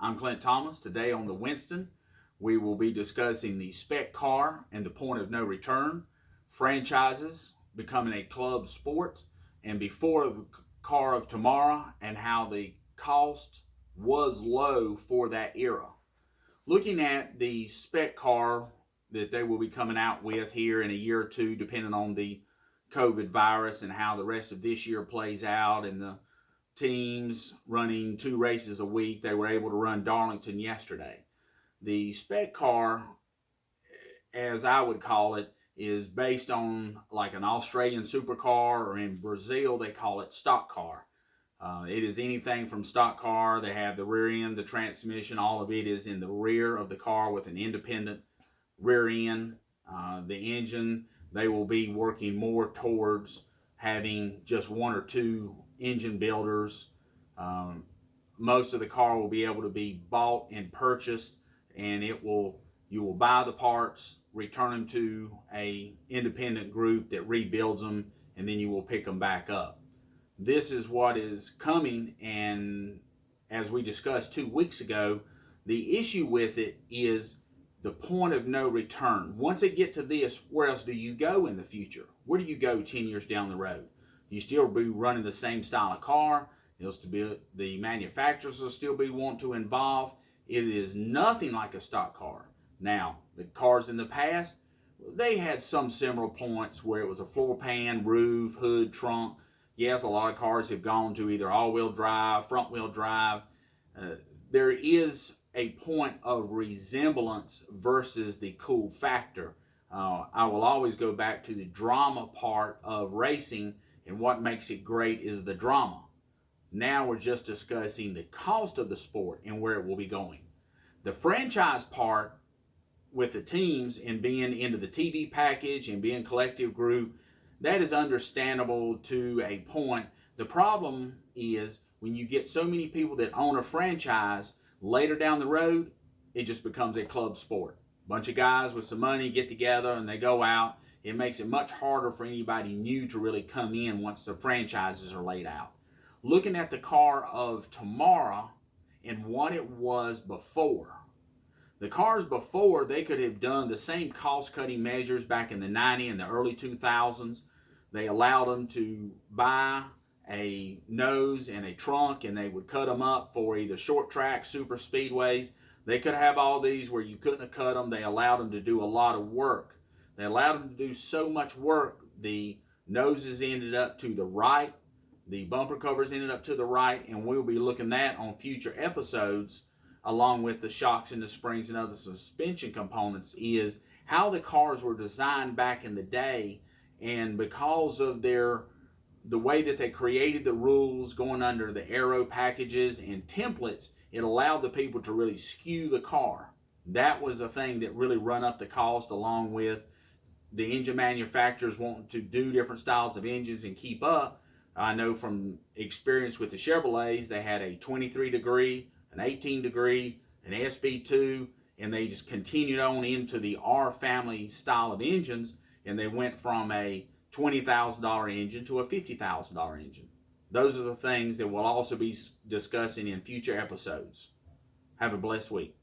I'm Clint Thomas. Today on the Winston, we will be discussing the spec car and the point of no return, franchises becoming a club sport, and before the car of tomorrow and how the cost was low for that era. Looking at the spec car that they will be coming out with here in a year or two, depending on the COVID virus and how the rest of this year plays out, and the teams running 2 races a week. They were able to run Darlington yesterday. The spec car, as I would call it, is based on like an Australian supercar, or in Brazil they call it stock car. It is anything from stock car. They have the rear end, the transmission, all of it is in the rear of the car with an independent rear end. The engine, they will be working more towards having just 1 or 2 engine builders. Most of the car will be able to be bought and purchased, and you will buy the parts, return them to a independent group that rebuilds them, and then you will pick them back up. This is what is coming, and as we discussed 2 weeks ago, the issue with it is the point of no return. Once they get to this, where else do you go in the future? Where do you go 10 years down the road? You still be running the same style of car. It'll still be, the manufacturers will still be wanting to involve. It is nothing like a stock car. Now, the cars in the past, they had some similar points where it was a floor pan, roof, hood, trunk. Yes, a lot of cars have gone to either all-wheel drive, front-wheel drive. There is a point of resemblance versus the cool factor. I will always go back to the drama part of racing, and what makes it great is the drama. Now we're just discussing the cost of the sport and where it will be going. The franchise part with the teams and being into the TV package and being collective group, that is understandable to a point. The problem is when you get so many people that own a franchise, later down the road, it just becomes a club sport. A bunch of guys with some money get together and they go out. It makes it much harder for anybody new to really come in once the franchises are laid out. Looking at the car of tomorrow and what it was before. The cars before, they could have done the same cost-cutting measures back in the 90s and the early 2000s. They allowed them to buy a nose and a trunk, and they would cut them up for either short track, super speedways. They could have all these where you couldn't have cut them. They allowed them to do a lot of work. They allowed them to do so much work. The noses ended up to the right. The bumper covers ended up to the right, and we'll be looking at that on future episodes, along with the shocks and the springs and other suspension components, is how the cars were designed back in the day. And because of the way that they created the rules going under the aero packages and templates, it allowed the people to really skew the car. That was a thing that really run up the cost, along with the engine manufacturers wanting to do different styles of engines and keep up. I know from experience with the Chevrolets, they had a 23 degree, an 18 degree, an SP2, and they just continued on into the R family style of engines, and they went from a $20,000 engine to a $50,000 engine. Those are the things that we'll also be discussing in future episodes. Have a blessed week.